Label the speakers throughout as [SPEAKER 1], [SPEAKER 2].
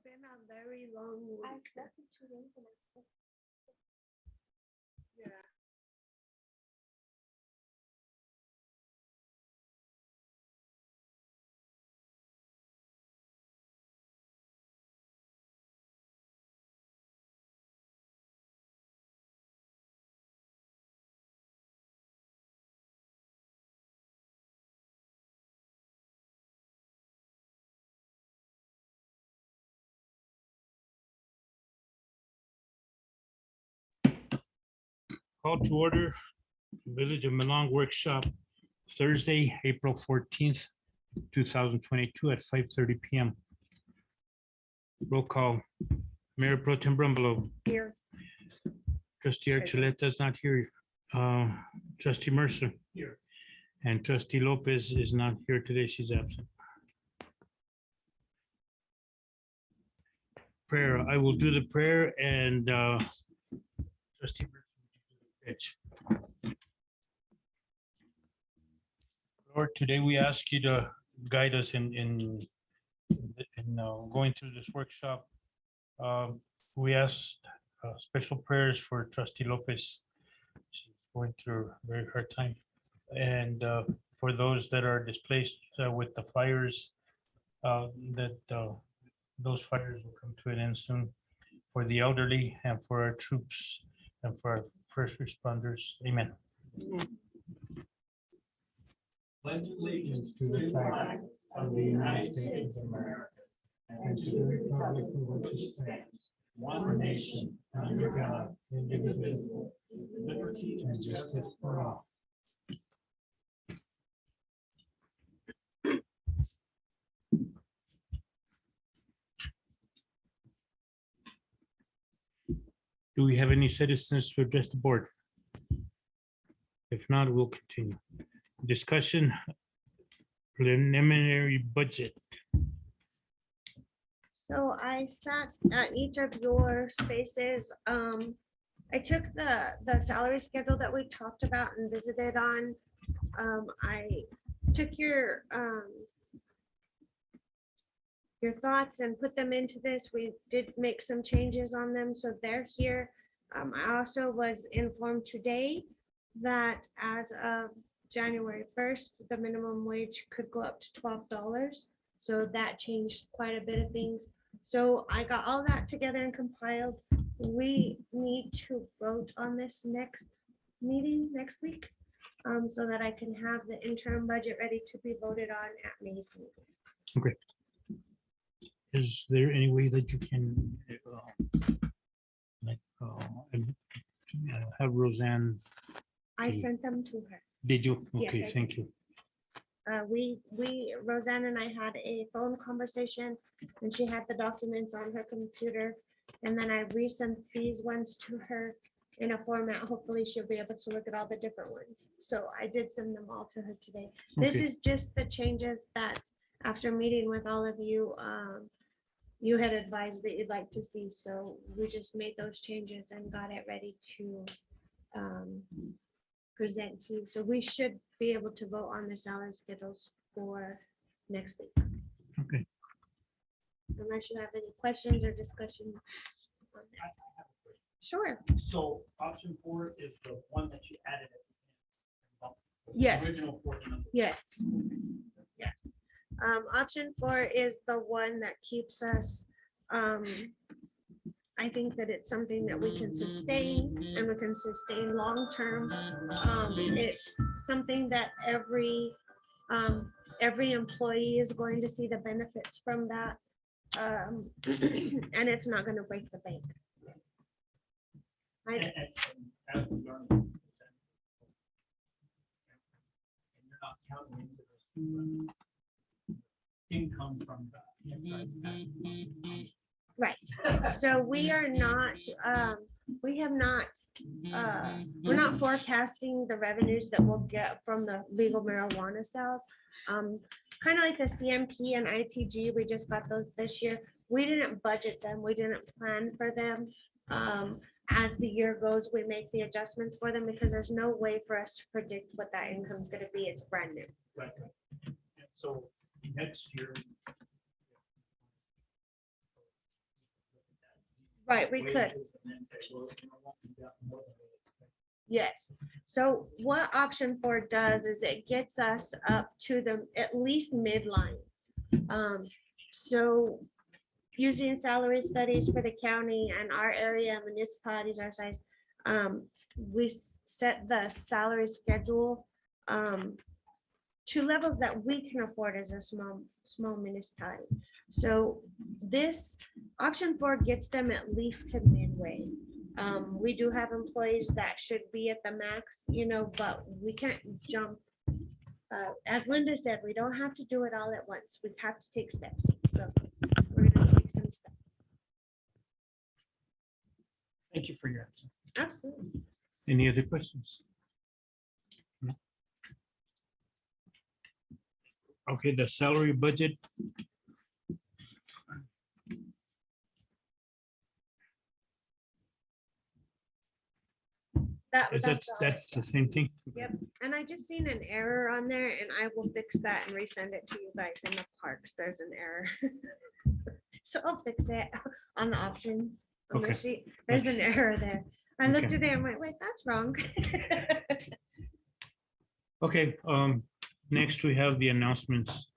[SPEAKER 1] been a very long
[SPEAKER 2] I
[SPEAKER 1] week.
[SPEAKER 2] slept in 2 days and I'm sick.
[SPEAKER 1] Yeah.
[SPEAKER 3] Call to order, Village of Milan Workshop, Thursday, April 14th, 2022 at 5:30 PM. Roll call. Mayor Pro Tem Brumbelow.
[SPEAKER 1] Here.
[SPEAKER 3] Trustee Archuleta is not here. Trustee Mercer. Here. And Trustee Lopez is not here today. She's absent. Prayer. I will do the prayer and Trustee Mercer. Pitch. Lord, today we ask you to guide us in going through this workshop. We ask special prayers for Trustee Lopez. She's going through a very hard time. And for those that are displaced with the fires, that those fires will come to an end soon. For the elderly and for our troops and for our first responders. Amen. Pledge allegiance to the flag of the United States of America and to the republic for which it stands, one nation, under God, indivisible, with liberty and justice for all. Do we have any citizens to address the board? If not, we'll continue. Discussion preliminary budget.
[SPEAKER 1] So I sat at each of your spaces. I took the salary schedule that we talked about and visited on. I took your thoughts and put them into this. We did make some changes on them, so they're here. I also was informed today that as of January 1st, the minimum wage could go up to $12. So that changed quite a bit of things. So I got all that together and compiled. We need to vote on this next meeting next week, so that I can have the interim budget ready to be voted on at May's meeting.
[SPEAKER 3] Is there any way that you can have Roseanne?
[SPEAKER 1] I sent them to her.
[SPEAKER 3] Did you?
[SPEAKER 1] Yes,
[SPEAKER 3] Okay,
[SPEAKER 1] I
[SPEAKER 3] thank you.
[SPEAKER 1] Roseanne and I had a phone conversation and she had the documents on her computer. And then I resent these ones to her in a format. Hopefully she'll be able to look at all the different ones. So I did send them all to her today. This
[SPEAKER 3] Okay.
[SPEAKER 1] is just the changes that after meeting with all of you, you had advised that you'd like to see. So we just made those changes and got it ready to present to you. So we should be able to vote on the salary schedules for next week.
[SPEAKER 3] Okay.
[SPEAKER 1] Unless you have any questions or discussion. on that. Sure.
[SPEAKER 4] So option 4 is the one that you added. At the
[SPEAKER 1] Yes.
[SPEAKER 4] Original portion of the
[SPEAKER 1] Yes. Yes. Option 4 is the one that keeps us. I think that it's something that we can sustain and we can sustain long-term. It's something that every employee is going to see the benefits from that. And it's not going to break the bank.
[SPEAKER 4] And as we learn, and you're not counting into this income from the excise tax.
[SPEAKER 1] Right. So we are not, we have not, we're not forecasting the revenues that we'll get from the legal marijuana sales. Kind of like the CMP and ITG, we just got those this year. We didn't budget them. We didn't plan for them. As the year goes, we make the adjustments for them because there's no way for us to predict what that income is going to be. It's brand new.
[SPEAKER 4] Right. And so next year,
[SPEAKER 1] Right, we could.
[SPEAKER 4] wages and then say, well, you know what, we got more than we expected.
[SPEAKER 1] Yes. So what option 4 does is it gets us up to the at least midline. So using salary studies for the county and our area municipalities our size, we set the salary schedule to levels that we can afford as a small municipality. So this option 4 gets them at least to midway. We do have employees that should be at the max, but we can't jump. As Linda said, we don't have to do it all at once. We have to take steps. So we're gonna take some steps.
[SPEAKER 3] Thank you for your answer.
[SPEAKER 1] Absolutely.
[SPEAKER 3] Any other questions? No? Okay, the salary budget. That's the same thing.
[SPEAKER 1] Yep. And I just seen an error on there and I will fix that and resend it to you guys in the parks. There's an error. So I'll fix it on the options. On the
[SPEAKER 3] Okay.
[SPEAKER 1] sheet. There's an error there. I looked
[SPEAKER 3] Okay.
[SPEAKER 1] at it and went, wait, that's wrong.
[SPEAKER 3] Okay, next we have the announcements.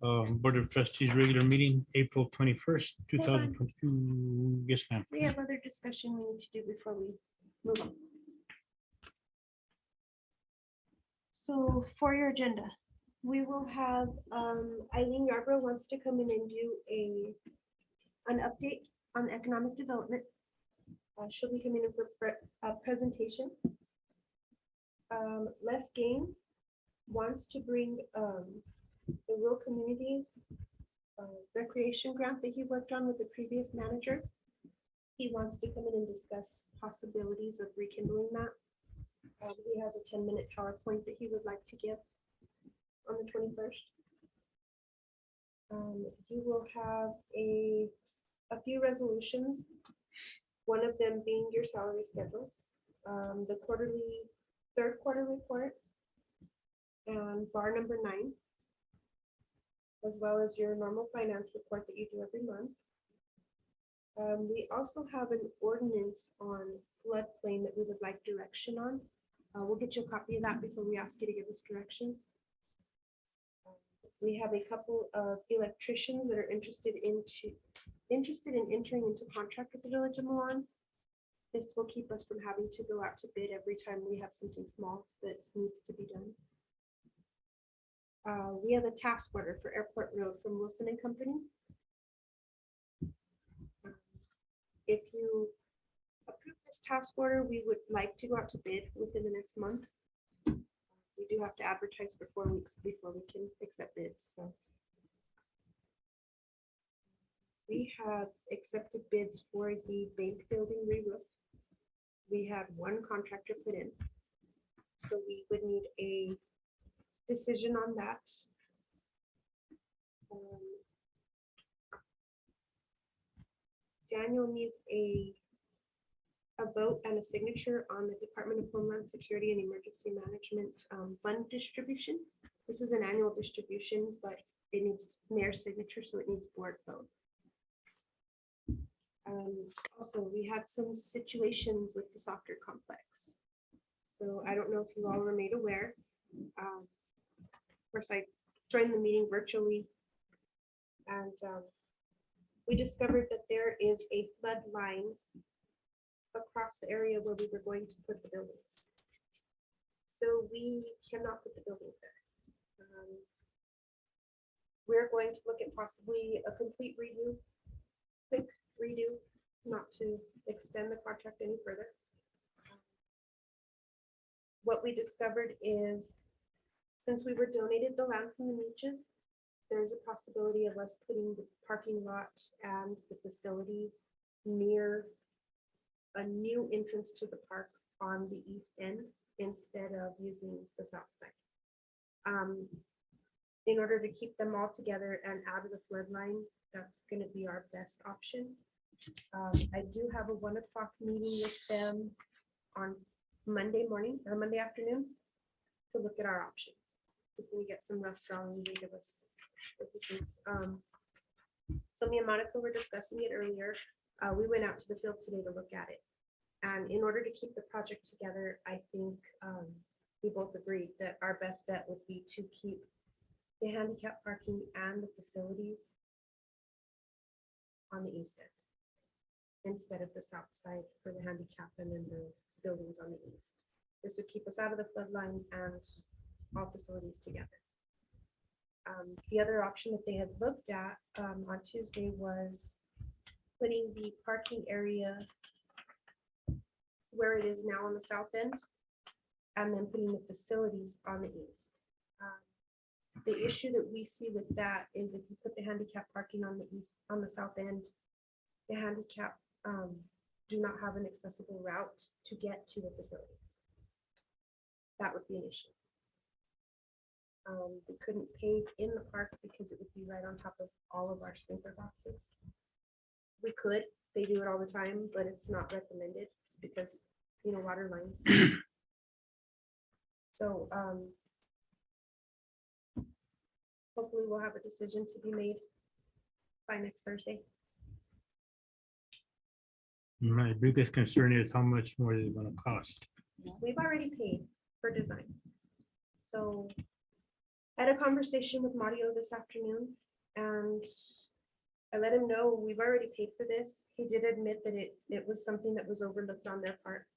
[SPEAKER 3] Board of Trustees regular meeting, April 21st,
[SPEAKER 1] Hold on.
[SPEAKER 3] 2022. Yes, ma'am.
[SPEAKER 1] We have other discussion we need to do before we move on. So for your agenda, we will have Eileen Yarbrough wants to come in and do an update on economic development. She'll be coming in for a presentation. Les Gaines wants to bring the rural communities recreation grant that he worked on with the previous manager. He wants to come in and discuss possibilities of rekindling that. He has a 10-minute PowerPoint that he would like to give on the 21st. You will have a few resolutions, one of them being your salary schedule, the third quarter report, and bar number 9, as well as your normal finance report that you do every month. We also have an ordinance on floodplain that we would like direction on. We'll get you a copy of that before we ask you to give us direction. We have a couple of electricians that are interested in entering into contract with the Village of Milan. This will keep us from having to go out to bid every time we have something small that needs to be done. We have a task order for Airport Road from Wilson and Company. If you approve this task order, we would like to go out to bid within the next month. We do have to advertise for 4 weeks before we can accept bids, so. We have accepted bids for the bank building re-roof. We had one contractor put in. So we would need a decision on that. Daniel needs a vote and a signature on the Department of Homeland Security and Emergency Management fund distribution. This is an annual distribution, but it needs mayor's signature, so it needs board vote. Also, we had some situations with the soccer complex. So I don't know if you all were made aware. Of course, I joined the meeting virtually, and we discovered that there is a flood line across the area where we were going to put the buildings. So we cannot put the buildings there. We're going to look at possibly a complete redo, quick redo, not to extend the contract any further. What we discovered is, since we were donated the land from the Meaches, there's a possibility of us putting the parking lot and the facilities near a new entrance to the park on the east end instead of using the south side. In order to keep them all together and out of the flood line, that's going to be our best option. I do have a 1 o'clock meeting with them on Monday morning or Monday afternoon to look at our options. Just going to get some rough drawings and give us what we think. So me and Monica were discussing it earlier.
[SPEAKER 2] We went out to the field today to look at it. And in order to keep the project together, I think we both agreed that our best bet would be to keep the handicap parking and the facilities on the east end instead of the south side for the handicap and then the buildings on the east. This would keep us out of the flood line and all facilities together. The other option that they had looked at on Tuesday was putting the parking area where it is now on the south end and then putting the facilities on the east. The issue that we see with that is if you put the handicap parking on the east, on the south end, the handicap do not have an accessible route to get to the facilities. That would be an issue. We couldn't pave in the park because it would be right on top of all of our sprinkler boxes. We could, they do it all the time, but it's not recommended just because, you know, water lines. So hopefully we'll have a decision to be made by next Thursday.
[SPEAKER 3] My biggest concern is how much more is it gonna cost?
[SPEAKER 2] We've already paid for design. So I had a conversation with Mario this afternoon and I let him know we've already paid for this. He did admit that it was something that was overlooked on their part.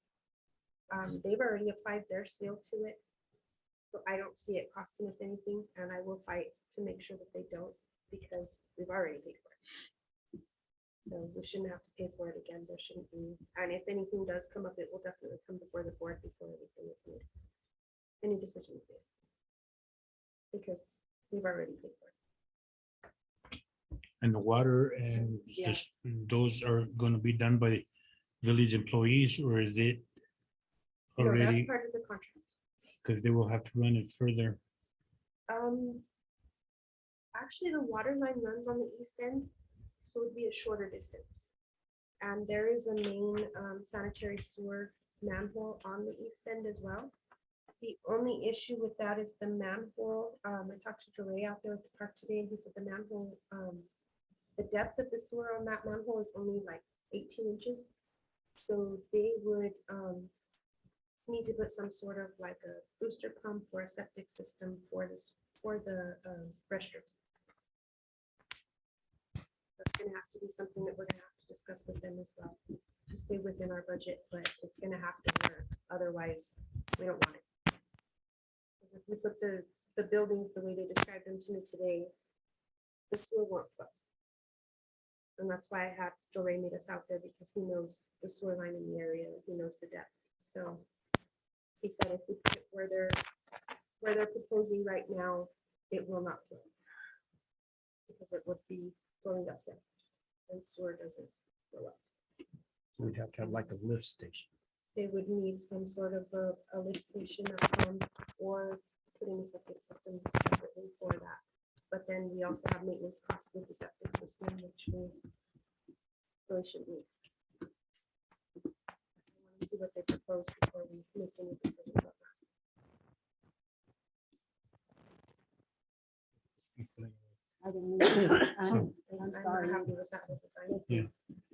[SPEAKER 2] They've already applied their seal to it. So I don't see it costing us anything and I will fight to make sure that they don't because we've already paid for it. So we shouldn't have to pay for it again. There shouldn't be, and if anything does come up, it will definitely come before the board before anything is made. Any decisions made. Because we've already paid for it.
[SPEAKER 3] And the water and
[SPEAKER 2] Yeah.
[SPEAKER 3] just, those are gonna be done by village employees, or is it
[SPEAKER 2] No, that's
[SPEAKER 3] already,
[SPEAKER 2] part of the contract.
[SPEAKER 3] because they will have to run it further?
[SPEAKER 2] Actually, the water line runs on the east end, so it would be a shorter distance. And there is a main sanitary sewer manhole on the east end as well. The only issue with that is the manhole. I talked to Joey out there at the park today, and he said the manhole, the depth of the sewer on that manhole is only like 18 inches. So they would need to put some sort of like a booster pump or a septic system for this, for the restrooms. That's gonna have to be something that we're gonna have to discuss with them as well, to stay within our budget, but it's gonna have to work, otherwise, we don't want it. Because if we put the buildings the way they described them to me today, the sewer won't flow. And that's why I had Joe Ray meet us out there, because he knows the sewer line in the area, he knows the depth, so. He said if we put it where they're proposing right now, it will not flow. Because it would be flowing up there, and sewer doesn't flow up.
[SPEAKER 5] So we'd have to have like a lift station.
[SPEAKER 2] They would need some sort of a lift station or pump, or putting a septic system separately for that. But then we also have maintenance costs with the septic system, which we really shouldn't need. I want to see what they propose before we make any decision about that.
[SPEAKER 6] I didn't mean to. I'm
[SPEAKER 2] I'm not
[SPEAKER 6] sorry.
[SPEAKER 2] happy with that whole design.
[SPEAKER 3] Yeah.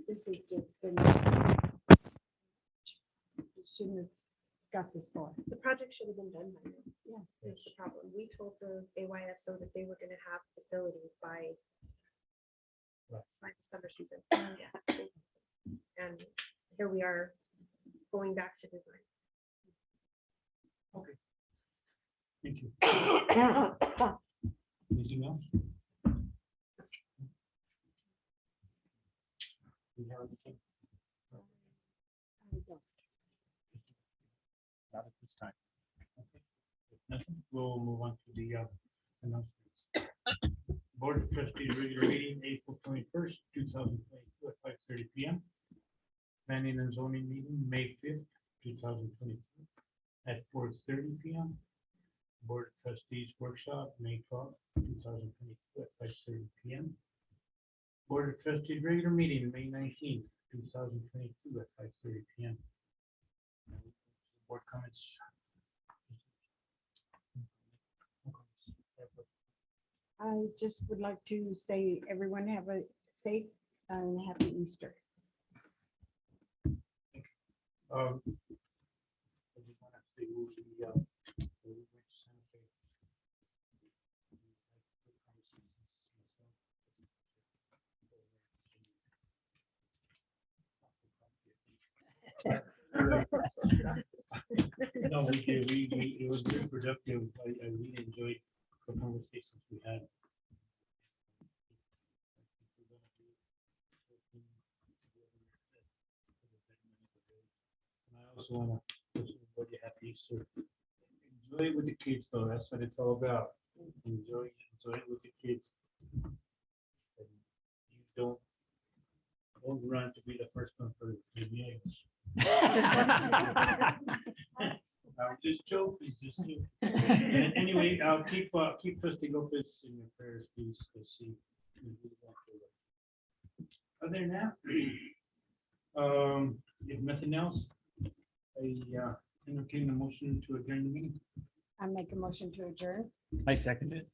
[SPEAKER 6] This is just been. You shouldn't have got this far.
[SPEAKER 2] The project should have been done by now.
[SPEAKER 6] Yeah.
[SPEAKER 2] That's the problem. We told the AYSO that they were gonna have facilities by the summer season. Yeah, spring season. And here we are going back to design.
[SPEAKER 3] Thank you. Anything else? Do you have anything? Not at this time. Okay. If nothing, we'll move on to the announcements. Board of Trustees regular meeting, April 21st, 2022 at 5:30 PM. Planning and zoning meeting, May 5th, 2022 at 4:30 PM. Board of Trustees workshop, May 12th, 2022 at 5:30 PM. Board of Trustees regular meeting, May 19th, 2022 at 5:30 PM. Board comments.
[SPEAKER 6] I just would like to say everyone have a safe and happy Easter.
[SPEAKER 3] I just wanna say we went to Santa Fe. No, we did, it was very productive. I really enjoyed the conversations we had. And I also wanna wish everybody a happy Easter. Enjoy it with the kids, though. That's what it's all about. Enjoy it with the kids. And you don't run to be the first one for the eggs. I'm just joking, just joking. And anyway, I'll keep Trustee Lopez in your prayers, please, to see. Other than that, if nothing else, I entertain the motion to adjourn the meeting.
[SPEAKER 6] I make a motion to adjourn.
[SPEAKER 5] I second it.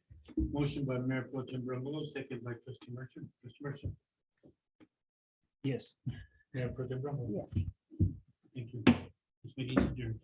[SPEAKER 3] Motion by Mayor Pro Tem Brumbo, second by Trustee Merchant. Trustee Merchant.
[SPEAKER 5] Yes.
[SPEAKER 3] Mayor Pro Tem Brumbo.
[SPEAKER 6] Yes.
[SPEAKER 3] Thank you. This meeting is adjourned.